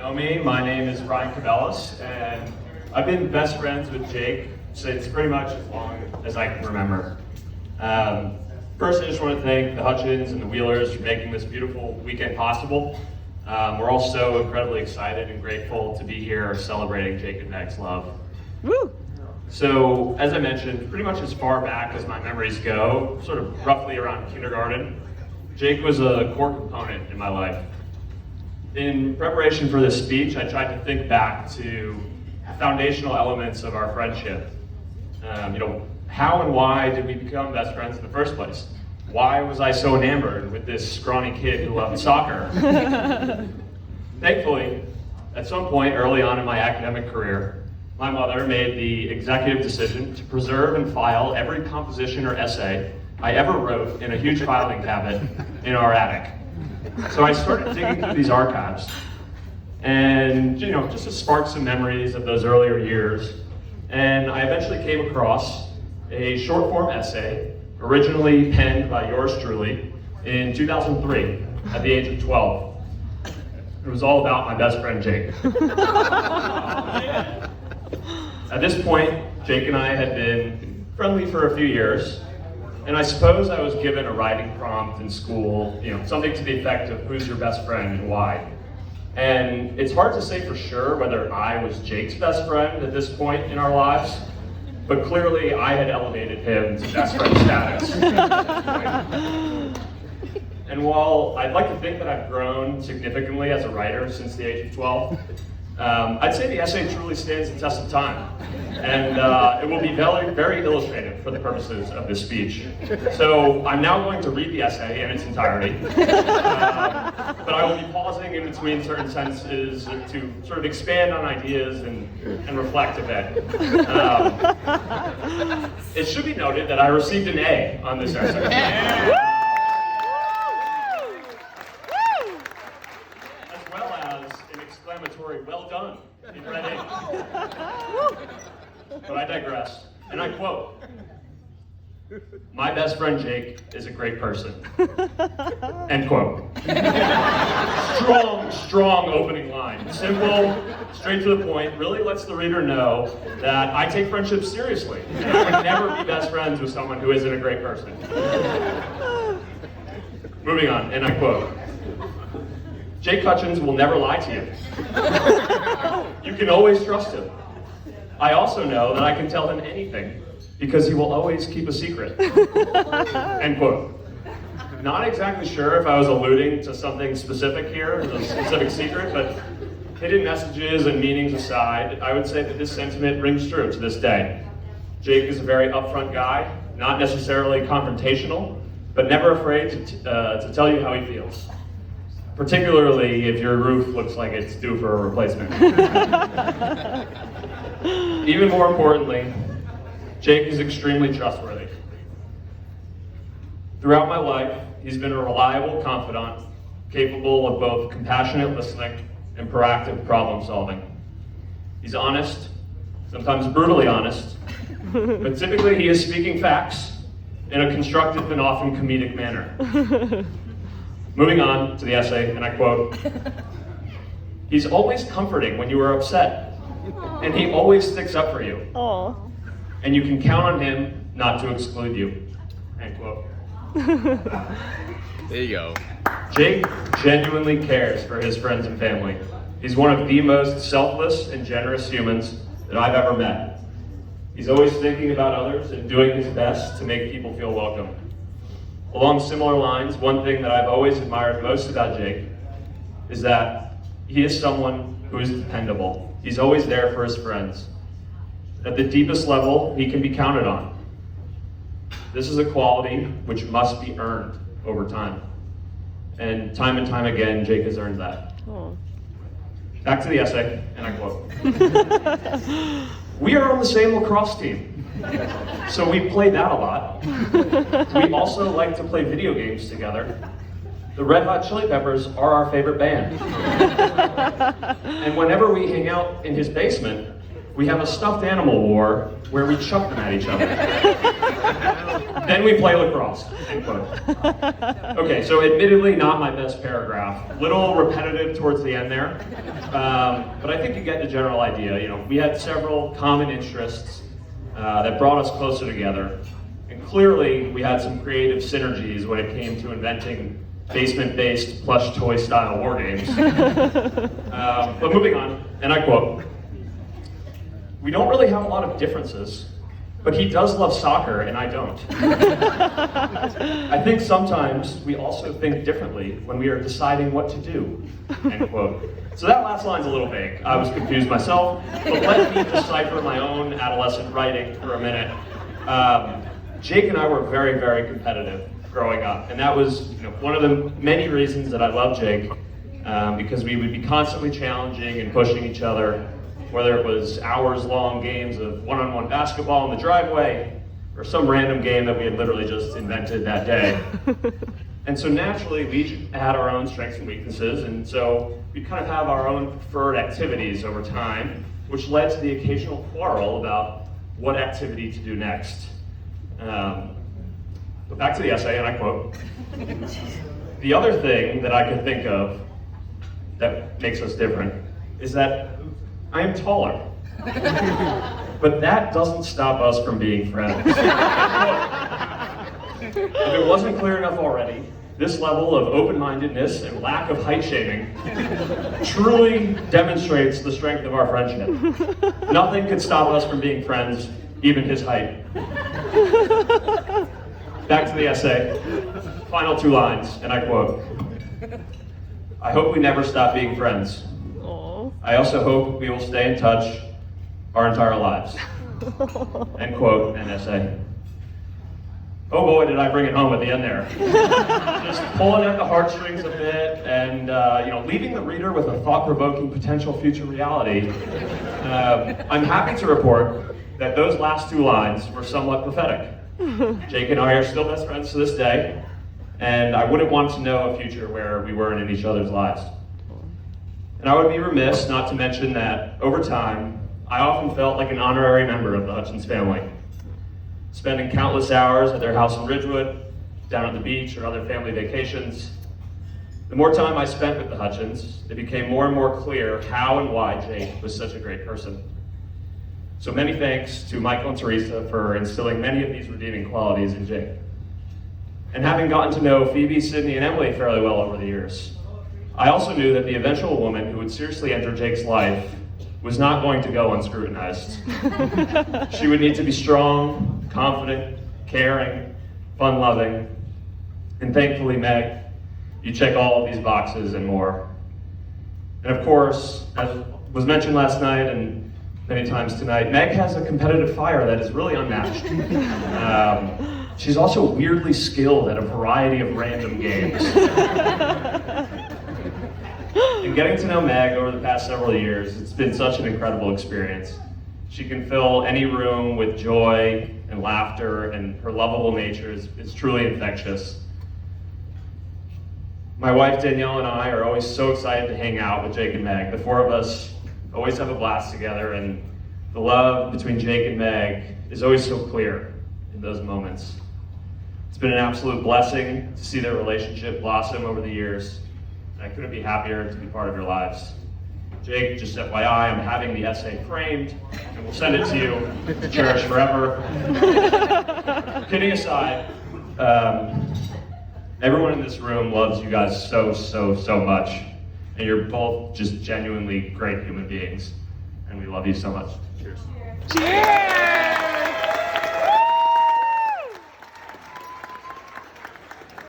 know me, my name is Ryan Cabellis, and I've been best friends with Jake since pretty much as long as I can remember. First, I just want to thank the Hutchins and the Wheelers for making this beautiful weekend possible. We're all so incredibly excited and grateful to be here celebrating Jake and Meg's love. Woo! So, as I mentioned, pretty much as far back as my memories go, sort of roughly around kindergarten, Jake was a core component in my life. In preparation for this speech, I tried to think back to foundational elements of our friendship. How and why did we become best friends in the first place? Why was I so enamored with this scrawny kid who loved soccer? Thankfully, at some point early on in my academic career, my mother made the executive decision to preserve and file every composition or essay I ever wrote in a huge filing cabinet in our attic. So I started digging through these archives, and just to spark some memories of those earlier years, and I eventually came across a short form essay originally penned by yours truly in 2003 at the age of 12. It was all about my best friend Jake. At this point, Jake and I had been friendly for a few years, and I suppose I was given a writing prompt in school, something to the effect of who's your best friend and why. And it's hard to say for sure whether I was Jake's best friend at this point in our lives, but clearly I had elevated him to best friend status. And while I'd like to think that I've grown significantly as a writer since the age of 12, I'd say the essay truly stands the test of time. And it will be very, very illustrative for the purposes of this speech. So I'm now going to read the essay in its entirety, but I will be pausing in between certain sentences to sort of expand on ideas and reflect a bit. It should be noted that I received an A on this essay. As well as an exclamatory, well done, in red ink. But I digress, and I quote, "My best friend Jake is a great person." End quote. Strong opening line. Simple, straight to the point, really lets the reader know that I take friendship seriously, and I would never be best friends with someone who isn't a great person. Moving on, and I quote, "Jake Hutchins will never lie to you. You can always trust him. I also know that I can tell him anything because he will always keep a secret." End quote. Not exactly sure if I was alluding to something specific here, a specific secret, but hidden messages and meanings aside, I would say that this sentiment rings true to this day. Jake is a very upfront guy, not necessarily confrontational, but never afraid to tell you how he feels. Particularly if your roof looks like it's due for a replacement. Even more importantly, Jake is extremely trustworthy. Throughout my life, he's been a reliable confidant, capable of both compassionate listening and proactive problem solving. He's honest, sometimes brutally honest, but typically he is speaking facts in a constructive and often comedic manner. Moving on to the essay, and I quote, "He's always comforting when you are upset, and he always sticks up for you. Aww. And you can count on him not to exclude you." End quote. There you go. Jake genuinely cares for his friends and family. He's one of the most selfless and generous humans that I've ever met. He's always thinking about others and doing his best to make people feel welcome. Along similar lines, one thing that I've always admired most about Jake is that he is someone who is dependable. He's always there for his friends. At the deepest level, he can be counted on. This is a quality which must be earned over time. And time again, Jake has earned that. Aww. Back to the essay, and I quote, "We are on the same lacrosse team, so we play that a lot. We also like to play video games together. The Red Hot Chili Peppers are our favorite band. And whenever we hang out in his basement, we have a stuffed animal war where we chuck them at each other. Then we play lacrosse, end quote. Okay, so admittedly not my best paragraph. Little repetitive towards the end there. But I think you get the general idea. You know, we had several common interests that brought us closer together. And clearly we had some creative synergies when it came to inventing basement-based plush toy style war games. But moving on, and I quote, "We don't really have a lot of differences, but he does love soccer and I don't. I think sometimes we also think differently when we are deciding what to do," end quote. So that last line's a little vague. I was confused myself, but let me decipher my own adolescent writing for a minute. Jake and I were very, very competitive growing up, and that was one of the many reasons that I love Jake, because we would be constantly challenging and pushing each other, whether it was hours-long games of one-on-one basketball in the driveway, or some random game that we had literally just invented that day. And so naturally, we each had our own strengths and weaknesses, and so we kind of have our own preferred activities over time, which led to the occasional quarrel about what activity to do next. But back to the essay, and I quote, "The other thing that I can think of that makes us different is that I am taller. But that doesn't stop us from being friends." If it wasn't clear enough already, this level of open-mindedness and lack of height shaming truly demonstrates the strength of our friendship. Nothing could stop us from being friends, even his height. Back to the essay, final two lines, and I quote, "I hope we never stop being friends. I also hope we will stay in touch our entire lives." End quote, and essay. Oh boy, did I bring it home at the end there. Just pulling at the heartstrings a bit and leaving the reader with a thought-provoking potential future reality. I'm happy to report that those last two lines were somewhat prophetic. Jake and I are still best friends to this day, and I wouldn't want to know a future where we weren't in each other's lives. And I would be remiss not to mention that, over time, I often felt like an honorary member of the Hutchins family, spending countless hours at their house in Ridgewood, down at the beach, or other family vacations. The more time I spent with the Hutchins, it became more and more clear how and why Jake was such a great person. So many thanks to Michael and Teresa for instilling many of these redeeming qualities in Jake. And having gotten to know Phoebe, Sydney, and Emily fairly well over the years, I also knew that the eventual woman who would seriously enter Jake's life was not going to go unscrutinized. She would need to be strong, confident, caring, fun-loving, and thankfully, Meg, you check all of these boxes and more. And of course, as was mentioned last night and many times tonight, Meg has a competitive fire that is really unmatched. She's also weirdly skilled at a variety of random games. And getting to know Meg over the past several years, it's been such an incredible experience. She can fill any room with joy and laughter, and her lovable nature is truly infectious. My wife Danielle and I are always so excited to hang out with Jake and Meg. The four of us always have a blast together, and the love between Jake and Meg is always so clear in those moments. It's been an absolute blessing to see their relationship blossom over the years, and I couldn't be happier to be part of your lives. Jake, just FYI, I'm having the essay framed, and we'll send it to you to cherish forever. Kidding aside, everyone in this room loves you guys so, so, so much. And you're both just genuinely great human beings. And we love you so much. Cheers. Cheers!